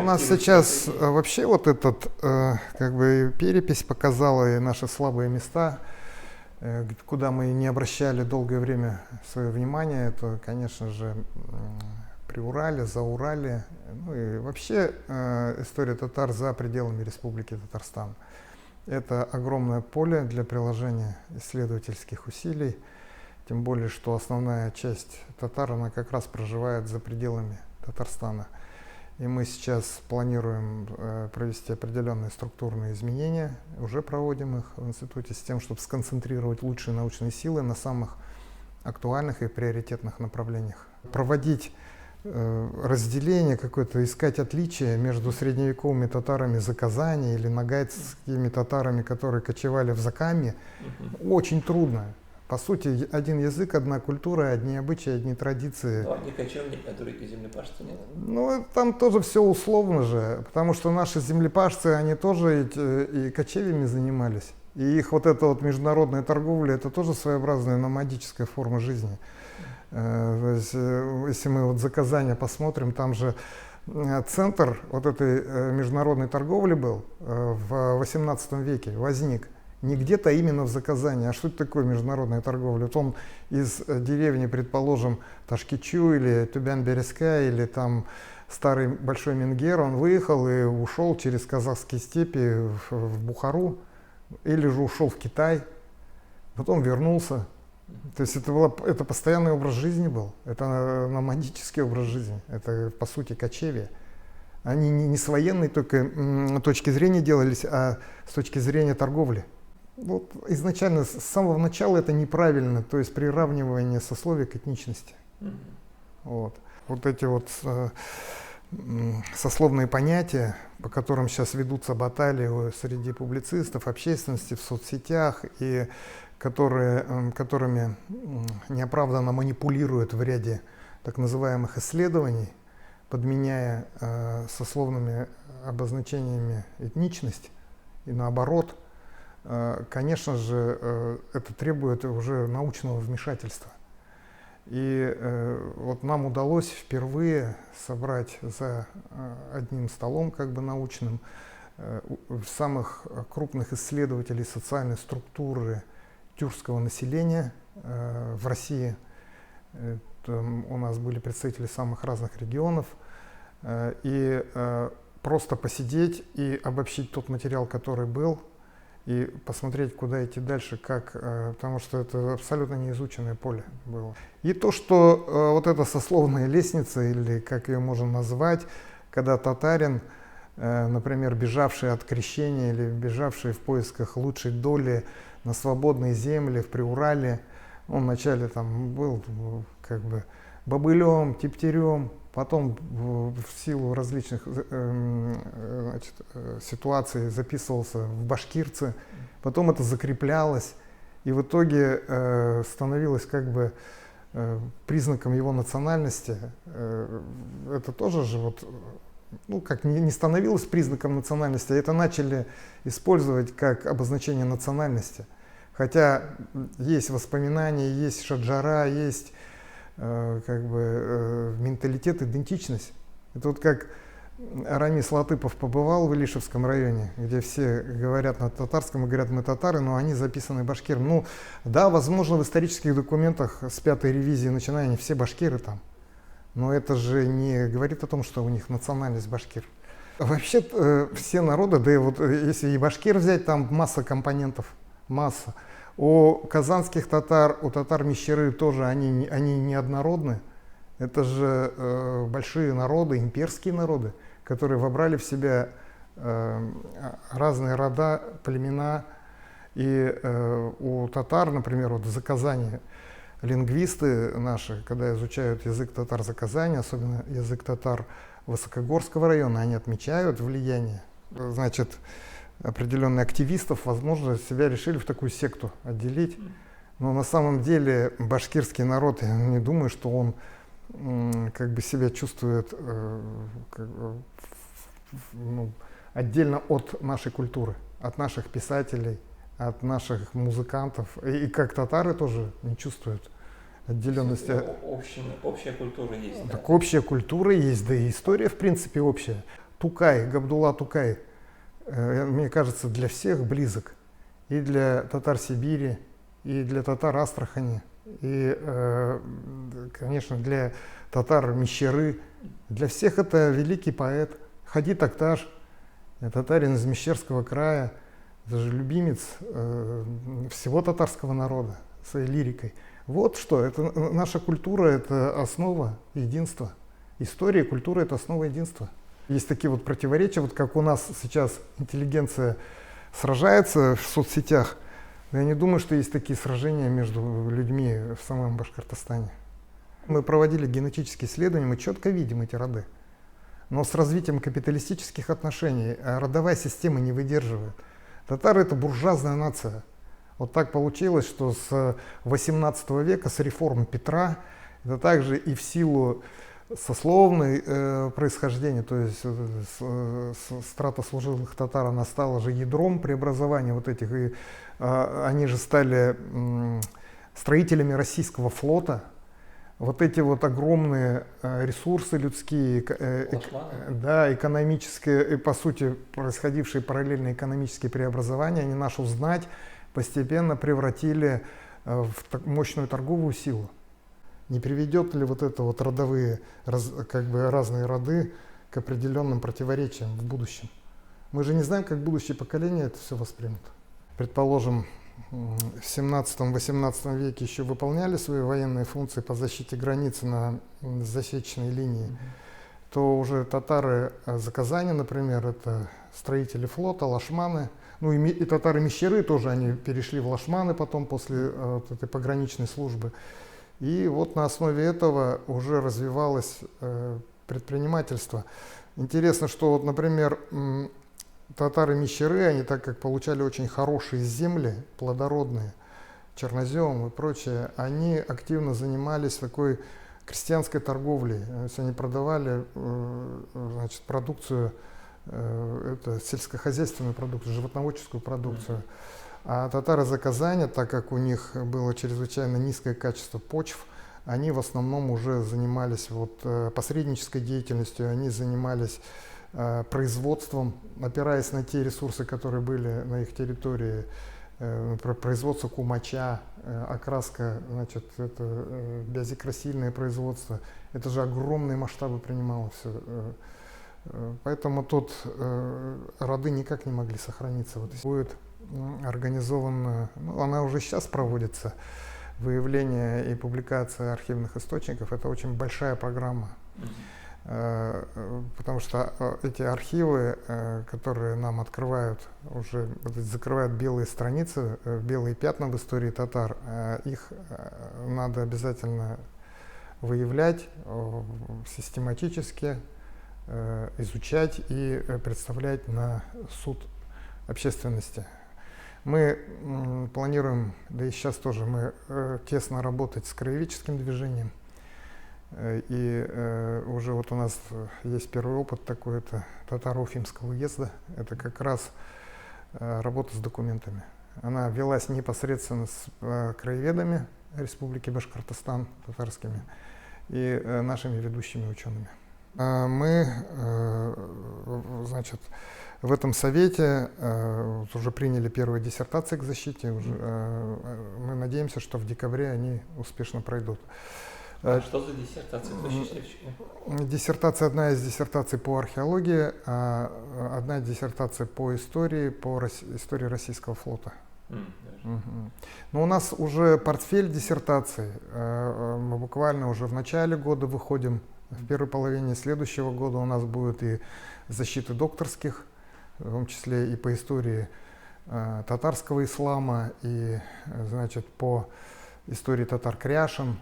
у нас сейчас вообще вот этот, как бы перепись показала и наши слабые места, куда мы не обращали долгое время свое внимание, это, конечно же, Приурале, Заурале, ну и вообще история татар за пределами Республики Татарстан. Это огромное поле для приложения исследовательских усилий, тем более, что основная часть татар, она как раз проживает за пределами Татарстана. И мы сейчас планируем провести определенные структурные изменения, уже проводим их в институте, с тем, чтобы сконцентрировать лучшие научные силы на самых актуальных и приоритетных направлениях. Проводить разделение какое-то, искать отличия между средневековыми татарами Заказани или нагайскими татарами, которые кочевали в Закамье, очень трудно. По сути, один язык, одна культура, одни обычаи, одни традиции. Но одни кочевники, а другие землепашцы нет. Ну, там тоже все условно же, потому что наши землепашцы, они тоже и кочевьями занимались. И их вот эта вот международная торговля, это тоже своеобразная номадическая форма жизни. То есть, если мы вот за Казань посмотрим, там же центр вот этой международной торговли был в 18 веке, возник. Не где-то именно в Заказании, а что это такое международная торговля? Вот он из деревни, предположим, Ташкичу или Тюбян-Березка, или там старый Большой Менгер, он выехал и ушел через казахские степи в Бухару, или же ушел в Китай, потом вернулся. То есть это постоянный образ жизни был, это номадический образ жизни, это по сути кочевье. Они не с военной только точки зрения делались, а с точки зрения торговли. Вот изначально, с самого начала это неправильно, то есть приравнивание сословия к этничности. Вот эти вот сословные понятия, по которым сейчас ведутся баталии среди публицистов, общественности, в соцсетях, и которыми неоправданно манипулируют в ряде так называемых исследований, подменяя сословными обозначениями этничность и наоборот, конечно же, это требует уже научного вмешательства. И вот нам удалось впервые собрать за одним столом как бы научным самых крупных исследователей социальной структуры тюркского населения в России. Там у нас были представители самых разных регионов. И просто посидеть и обобщить тот материал, который был, и посмотреть, куда идти дальше, потому что это абсолютно неизученное поле было. И то, что вот эта сословная лестница, или как ее можно назвать, когда татарин, например, бежавший от крещения или бежавший в поисках лучшей доли на свободной земле в Приурале, он вначале там был как бы бобылем, тептерем, потом в силу различных ситуаций записывался в башкирцы, потом это закреплялось, и в итоге становилось как бы признаком его национальности. Это тоже же вот, ну как не становилось признаком национальности, а это начали использовать как обозначение национальности. Хотя есть воспоминания, есть шаджара, есть как бы менталитет, идентичность. Это вот как Арамис Латыпов побывал в Илишевском районе, где все говорят на татарском и говорят мы татары, но они записаны башкиром. Ну да, возможно, в исторических документах с 5-й ревизии начиная они все башкиры там, но это же не говорит о том, что у них национальность башкир. Вообще все народы, да и вот если и башкир взять, там масса компонентов, масса. У казанских татар, у татар Мещеры тоже они неоднородны. Это же большие народы, имперские народы, которые вобрали в себя разные рода, племена. И у татар, например, вот за Казани, лингвисты наши, когда изучают язык татар за Казани, особенно язык татар Высокогорского района, они отмечают влияние. Значит, определенных активистов, возможно, себя решили в такую секту отделить. Но на самом деле башкирский народ, я не думаю, что он как бы себя чувствует отдельно от нашей культуры, от наших писателей, от наших музыкантов. И как татары тоже не чувствуют отделенности. Общая культура есть. Так да? Общая культура есть, да и история в принципе общая. Тукай, Габдулла Тукай, мне кажется, для всех близок. И для татар Сибири, и для татар Астрахани, и, конечно, для татар Мещеры. Для всех это великий поэт. Хади Такташ, татарин из Мещерского края, это же любимец всего татарского народа своей лирикой. Вот что, это наша культура, это основа единства. История и культура — это основа единства. Есть такие вот противоречия, вот как у нас сейчас интеллигенция сражается в соцсетях, но я не думаю, что есть такие сражения между людьми в самом Башкортостане. Мы проводили генетические исследования, мы четко видим эти роды. Но с развитием капиталистических отношений родовая система не выдерживает. Татары — это буржуазная нация. Вот так получилось, что с XVIII века, с реформ Петра, это также и в силу сословной происхождения, то есть страта служилых татар, она стала же ядром преобразования вот этих, и они же стали строителями российского флота. Вот эти вот огромные ресурсы людские, да, экономические, и, по сути, происходившие параллельно экономические преобразования, они нашу знать постепенно превратили в мощную торговую силу. Не приведет ли вот это вот родовые, как бы разные роды к определенным противоречиям в будущем? Мы же не знаем, как будущее поколение это все воспримет. Предположим, в 17-18 веке еще выполняли свои военные функции по защите границы на засечной линии, то уже татары за Казани, например, это строители флота, лашманы, ну и татары Мещеры тоже, они перешли в лашманы потом после вот этой пограничной службы. И вот на основе этого уже развивалось предпринимательство. Интересно, что вот, например, татары Мещеры, они так как получали очень хорошие земли, плодородные, чернозем и прочее, они активно занимались такой крестьянской торговлей. То есть они продавали значит, продукцию, это сельскохозяйственную продукцию, животноводческую продукцию. А татары за Казань, так как у них было чрезвычайно низкое качество почв, они в основном уже занимались вот посреднической деятельностью, они занимались производством, опираясь на те ресурсы, которые были на их территории, производство кумача, окраска, значит, это бязекрасильное производство. Это же огромные масштабы принимало все. Поэтому тут роды никак не могли сохраниться. Вот будет организована, ну, она уже сейчас проводится, выявление и публикация архивных источников. Это очень большая программа. Потому что эти архивы, которые нам открывают, уже закрывают белые страницы, белые пятна в истории татар, их надо обязательно выявлять систематически, изучать и представлять на суд общественности. Мы планируем, да и сейчас тоже, мы тесно работать с краеведческим движением. И уже вот у нас есть первый опыт такой, это Татаро-Уфимского уезда. Это как раз работа с документами. Она велась непосредственно с краеведами Республики Башкортостан, татарскими, и нашими ведущими учеными. Мы, значит, в этом совете уже приняли первые диссертации к защите. Мы надеемся, что в декабре они успешно пройдут. А что за диссертация? Диссертация, одна из диссертаций по археологии, а одна диссертация по истории российского флота. Но у нас уже портфель диссертаций. Мы буквально уже в начале года выходим. В первой половине следующего года у нас будет и защита докторских, в том числе и по истории татарского ислама, и, значит, по истории татар-кряшин.